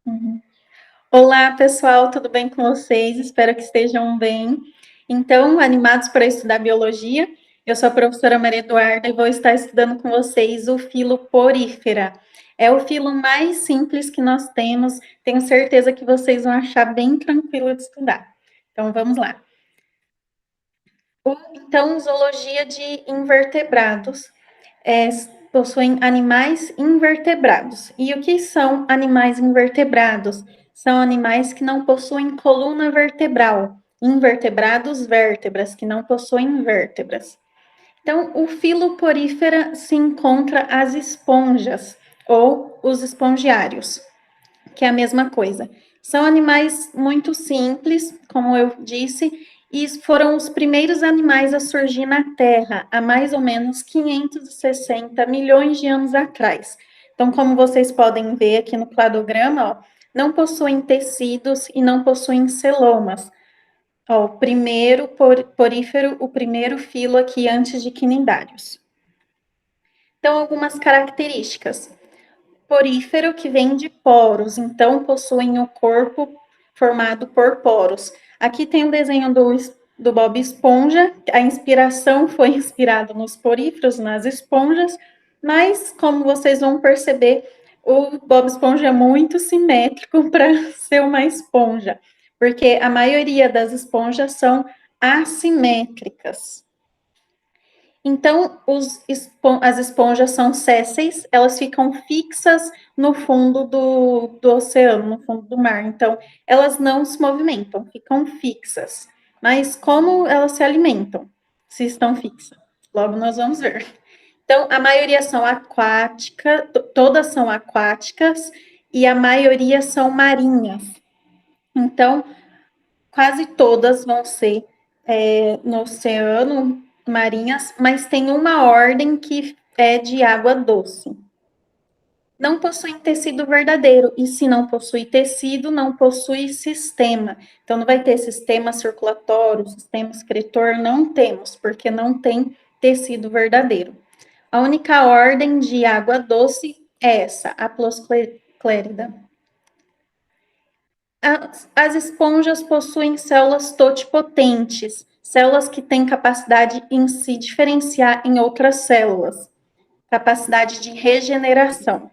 Uhum. Olá, pessoal, tudo bem com vocês? Espero que estejam bem. Então, animados para estudar biologia? Eu sou a professora Maria Eduarda e vou estar estudando com vocês o filo Porífera. É o filo mais simples que nós temos, tenho certeza que vocês vão achar bem tranquilo de estudar. Então, vamos lá. Então, zoologia de invertebrados é, possuem animais invertebrados. E o que são animais invertebrados? São animais que não possuem coluna vertebral. Invertebrados, vértebras, que não possuem vértebras. Então, o filo Porífera se encontra as esponjas, ou os espongiários, que é a mesma coisa. São animais muito simples, como eu disse, e foram os primeiros animais a surgir na Terra há mais ou menos 560 milhões de anos atrás. Então, como vocês podem ver aqui no cladograma, ó, não possuem tecidos e não possuem celomas. Ó, o primeiro porífero, o primeiro filo aqui antes de quinidários. Então, algumas características porífero que vem de poros, então possuem o corpo formado por poros. Aqui tem um desenho do Bob Esponja, a inspiração foi inspirada nos poríferos, nas esponjas, mas como vocês vão perceber, o Bob Esponja é muito simétrico para ser uma esponja, porque a maioria das esponjas são assimétricas. Então, as esponjas são sésseis, elas ficam fixas no fundo do oceano, no fundo do mar. Então, elas não se movimentam, ficam fixas. Mas como elas se alimentam, se estão fixas? Logo nós vamos ver. Então, a maioria são aquáticas, todas são aquáticas, e a maioria são marinhas. Então, quase todas vão ser no oceano, marinhas, mas tem uma ordem que é de água doce. Não possuem tecido verdadeiro, e se não possui tecido, não possui sistema. Então, não vai ter sistema circulatório, sistema excretor, não temos, porque não tem tecido verdadeiro. A única ordem de água doce é essa, a Plosclérida. As esponjas possuem células totipotentes, células que têm capacidade em se diferenciar em outras células, capacidade de regeneração.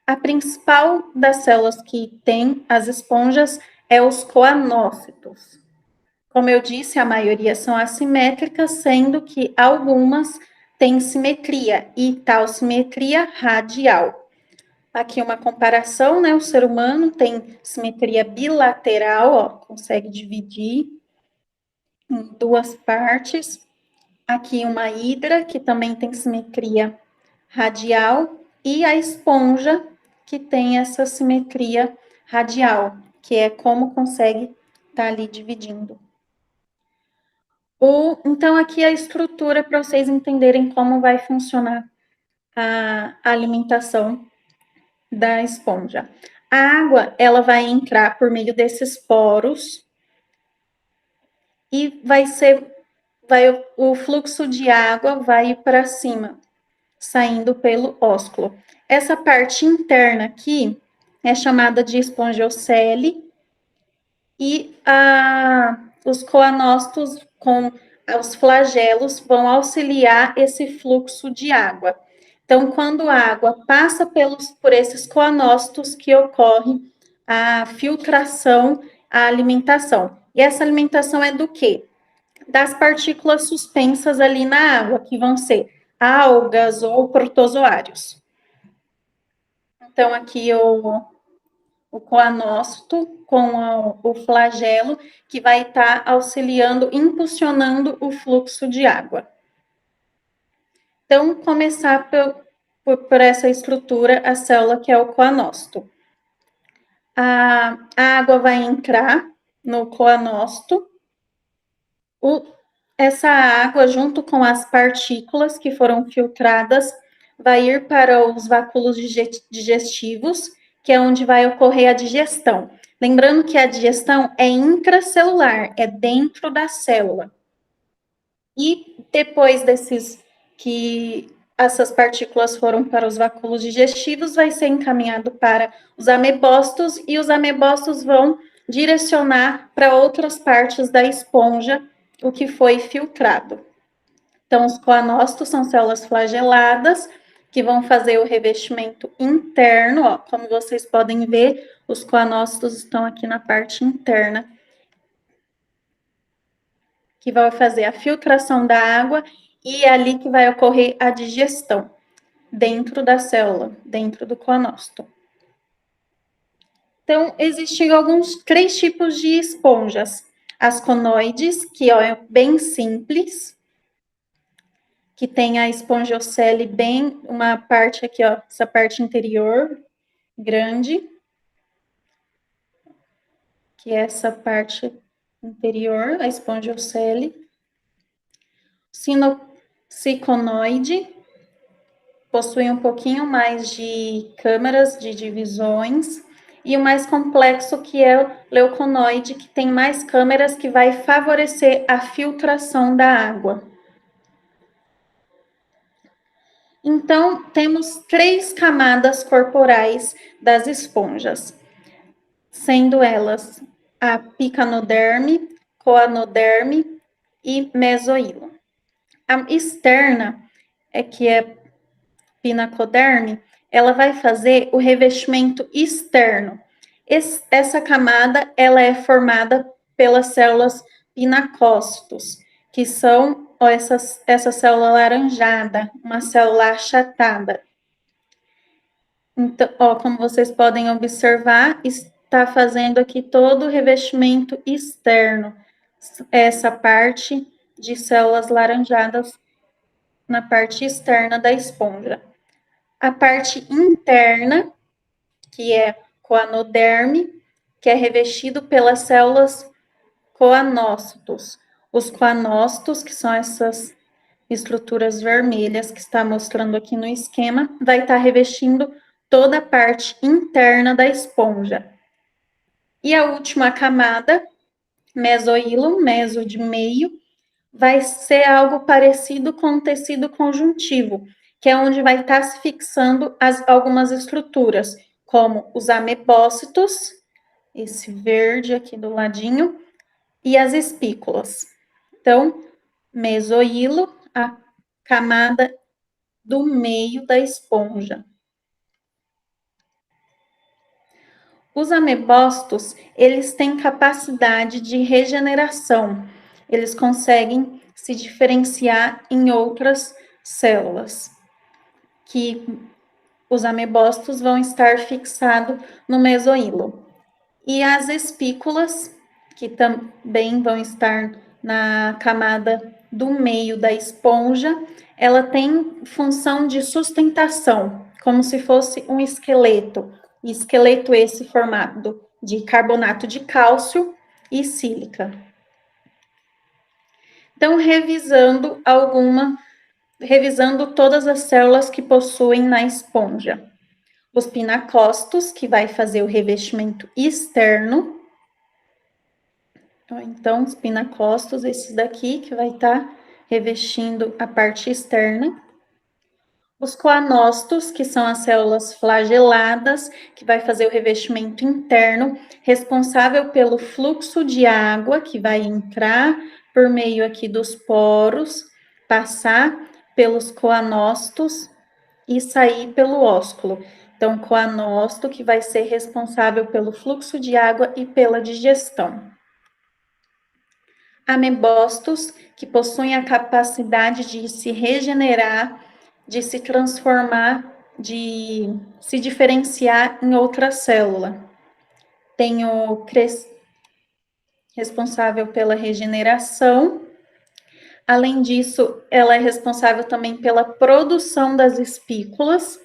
A principal das células que tem as esponjas é os coanócitos. Como eu disse, a maioria são assimétricas, sendo que algumas têm simetria, e tal simetria radial. Aqui uma comparação, né? O ser humano tem simetria bilateral, ó, consegue dividir em duas partes. Aqui uma hidra, que também tem simetria radial, e a esponja, que tem essa simetria radial, que é como consegue estar ali dividindo. Então, aqui a estrutura para vocês entenderem como vai funcionar a alimentação da esponja. A água, ela vai entrar por meio desses poros e o fluxo de água vai ir para cima, saindo pelo ósculo. Essa parte interna aqui é chamada de espongiocele e os coanócitos com os flagelos vão auxiliar esse fluxo de água. Então, quando a água passa por esses coanócitos que ocorre a filtração, a alimentação. E essa alimentação é do quê? Das partículas suspensas ali na água, que vão ser algas ou protozoários. Então, aqui o coanócito com o flagelo, que vai estar auxiliando, impulsionando o fluxo de água. Então, começar por essa estrutura, a célula que é o coanócito. A água vai entrar no coanócito, essa água, junto com as partículas que foram filtradas, vai ir para os váculos digestivos, que é onde vai ocorrer a digestão. Lembrando que a digestão é intracelular, é dentro da célula. E depois essas partículas foram para os vacúolos digestivos, vai ser encaminhado para os amebócitos, e os amebócitos vão direcionar para outras partes da esponja o que foi filtrado. Então, os coanócitos são células flageladas, que vão fazer o revestimento interno, ó, como vocês podem ver, os coanócitos estão aqui na parte interna, que vai fazer a filtração da água, e é ali que vai ocorrer a digestão, dentro da célula, dentro do coanócito. Então, existem três tipos de esponjas. As conoides, que ó, é bem simples, que tem a espongiocele bem, uma parte aqui, ó, essa parte interior, grande, que é essa parte interior, a espongiocele. Ciconoide, possui um pouquinho mais de câmaras de divisões, e o mais complexo, que é o leuconoide, que tem mais câmeras, que vai favorecer a filtração da água. Então, temos 3 camadas corporais das esponjas, sendo elas a picanoderme, coanoderme e mesoílo. A externa, que é pinacoderme, ela vai fazer o revestimento externo. Essa camada, ela é formada pelas células pinacócitos, que são ó, essa célula laranjada, uma célula achatada. Então, ó, como vocês podem observar, está fazendo aqui todo o revestimento externo, essa parte de células laranjadas na parte externa da esponja. A parte interna, que é coanoderme, que é revestido pelas células coanócitos. Os coanócitos, que são essas estruturas vermelhas que está mostrando aqui no esquema, vai estar revestindo toda a parte interna da esponja. E a última camada, mesoílo, meso de meio, vai ser algo parecido com o tecido conjuntivo, que é onde vai estar se fixando algumas estruturas, como os amebócitos, esse verde aqui do ladinho, e as espículas. Então, mesoílo, a camada do meio da esponja. Os amebócitos, eles têm capacidade de regeneração. Eles conseguem se diferenciar em outras células, que os amebócitos vão estar fixados no mesoílo. E as espículas, que também vão estar na camada do meio da esponja, ela tem função de sustentação, como se fosse um esqueleto. Esqueleto esse formado de carbonato de cálcio e sílica. Então, revisando todas as células que possuem na esponja. Os pinacócitos, que vai fazer o revestimento externo. Então, os pinacócitos, esses daqui, que vai estar revestindo a parte externa. Os coanócitos, que são as células flageladas, que vai fazer o revestimento interno, responsável pelo fluxo de água, que vai entrar por meio aqui dos poros, passar pelos coanócitos e sair pelo ósculo. Então, coanócito, que vai ser responsável pelo fluxo de água e pela digestão. Amebócitos, que possuem a capacidade de se regenerar, de se transformar, de se diferenciar em outra célula. Tem o responsável pela regeneração. Além disso, ela é responsável também pela produção das espículas,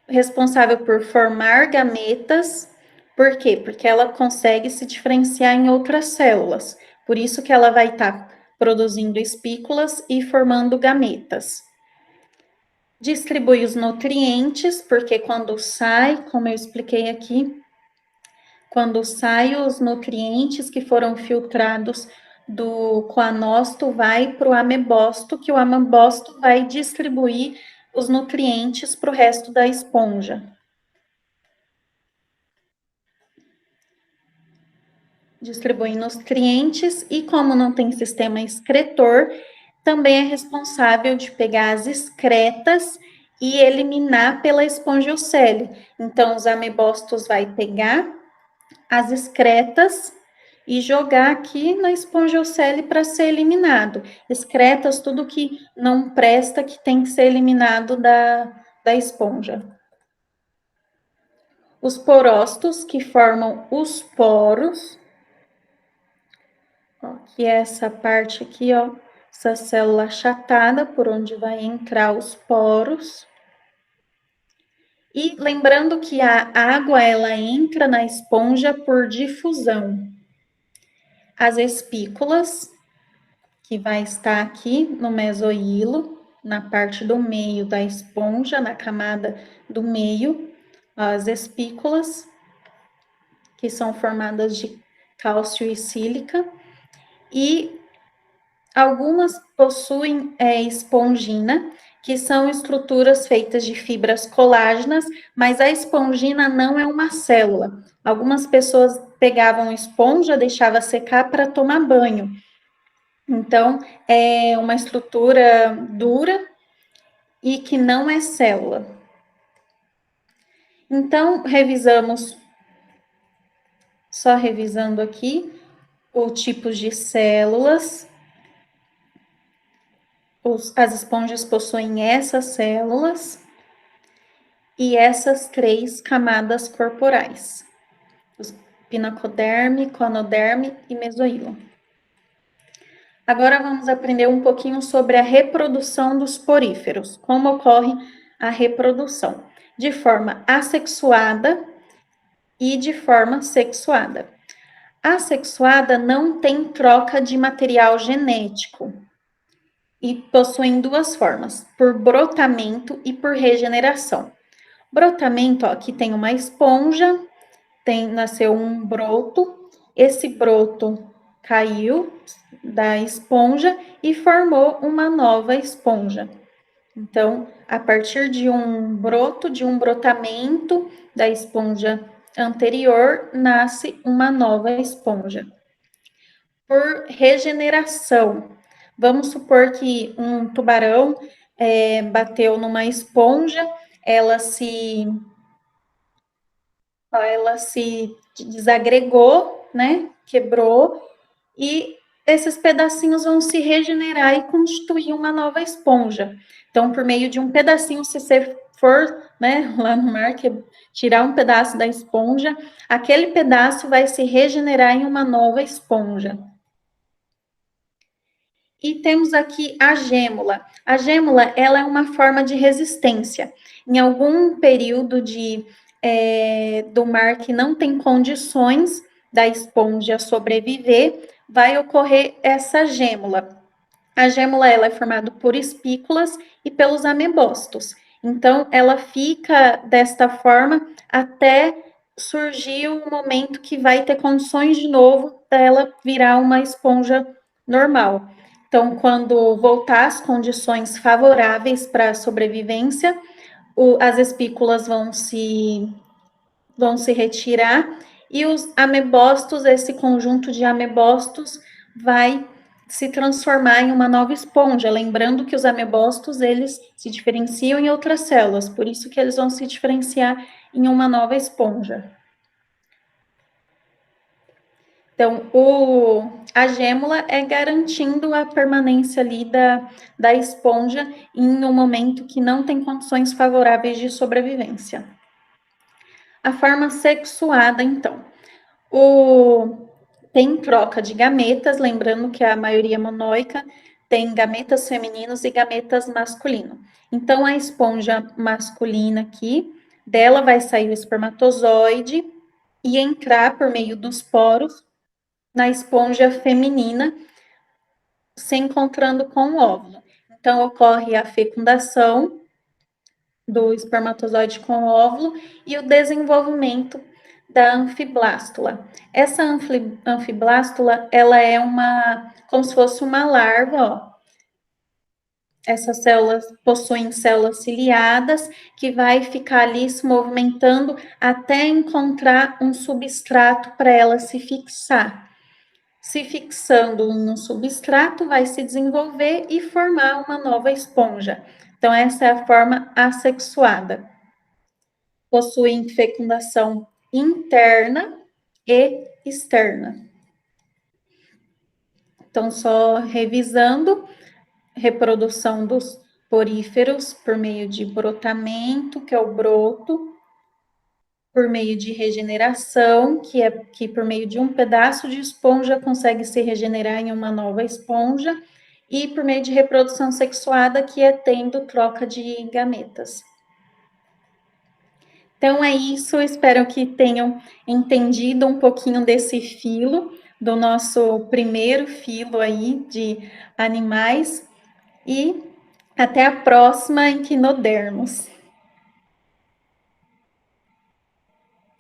responsável por formar gametas. Por quê? Porque ela consegue se diferenciar em outras células. Por isso que ela vai estar produzindo espículas e formando gametas. Distribui os nutrientes, porque quando sai, como eu expliquei aqui, quando saem os nutrientes que foram filtrados do coanócito vai para o amebócito, que o amebócito vai distribuir os nutrientes para o resto da esponja. Distribui nutrientes e, como não tem sistema excretor, também é responsável de pegar as excretas e eliminar pela espongiocele. Então, os amebócitos vai pegar as excretas e jogar aqui na espongiocele para ser eliminado. Excretas, tudo que não presta, que tem que ser eliminado da esponja. Os porócitos, que formam os poros, ó, que é essa parte aqui, ó, essa célula achatada, por onde vai entrar os poros. E lembrando que a água, ela entra na esponja por difusão. As espículas, que vai estar aqui no mesohilo, na parte do meio da esponja, na camada do meio, as espículas, que são formadas de cálcio e sílica, e algumas possuem espongina, que são estruturas feitas de fibras colágenas, mas a espongina não é uma célula. Algumas pessoas pegavam esponja, deixava secar para tomar banho. Então, é uma estrutura dura e que não é célula. Então, só revisando aqui, os tipos de células. As esponjas possuem essas células e essas 3 camadas corporais: os pinacoderme, conoderme e mesohilo. Agora vamos aprender um pouquinho sobre a reprodução dos poríferos. Como ocorre a reprodução? De forma assexuada e de forma sexuada. Assexuada não tem troca de material genético e possuem 2 formas: por brotamento e por regeneração. Brotamento, ó, aqui tem uma esponja, nasceu um broto, esse broto caiu da esponja e formou uma nova esponja. Então, a partir de um broto, de um brotamento da esponja anterior, nasce uma nova esponja. Por regeneração, vamos supor que um tubarão bateu numa esponja, ela se desagregou, né? Quebrou, e esses pedacinhos vão se regenerar e constituir uma nova esponja. Então, por meio de um pedacinho, se você for, né, lá no mar, tirar um pedaço da esponja, aquele pedaço vai se regenerar em uma nova esponja. E temos aqui a gêmula. A gêmula, ela é uma forma de resistência. Em algum período do mar que não tem condições da esponja sobreviver, vai ocorrer essa gêmula. A gêmula, ela é formada por espículas e pelos amebócitos. Então, ela fica desta forma até surgir o momento que vai ter condições de novo dela virar uma esponja normal. Então, quando voltar às condições favoráveis para a sobrevivência, as espículas vão se retirar e os amebócitos, esse conjunto de amebócitos, vai se transformar em uma nova esponja. Lembrando que os amebócitos, eles se diferenciam em outras células, por isso que eles vão se diferenciar em uma nova esponja. Então, a gêmula é garantindo a permanência ali da esponja em um momento que não tem condições favoráveis de sobrevivência. A forma sexuada, então. Tem troca de gametas, lembrando que a maioria monóica tem gametas femininos e gametas masculinos. Então, a esponja masculina aqui, dela vai sair o espermatozoide e entrar por meio dos poros na esponja feminina, se encontrando com o óvulo. Então, ocorre a fecundação do espermatozoide com o óvulo e o desenvolvimento da anfiblástula. Essa anfiblástula, ela é como se fosse uma larva, ó. Essas células possuem células ciliadas que vai ficar ali se movimentando até encontrar um substrato para ela se fixar. Se fixando no substrato, vai se desenvolver e formar uma nova esponja. Então, essa é a forma assexuada. Possuem fecundação interna e externa. Então, só revisando, reprodução dos poríferos por meio de brotamento, que é o broto, por meio de regeneração, que é que por meio de um pedaço de esponja consegue se regenerar em uma nova esponja, e por meio de reprodução sexuada, que é tendo troca de gametas. Então é isso, espero que tenham entendido um pouquinho desse filo, do nosso primeiro filo aí de animais, e até a próxima Equinodermos.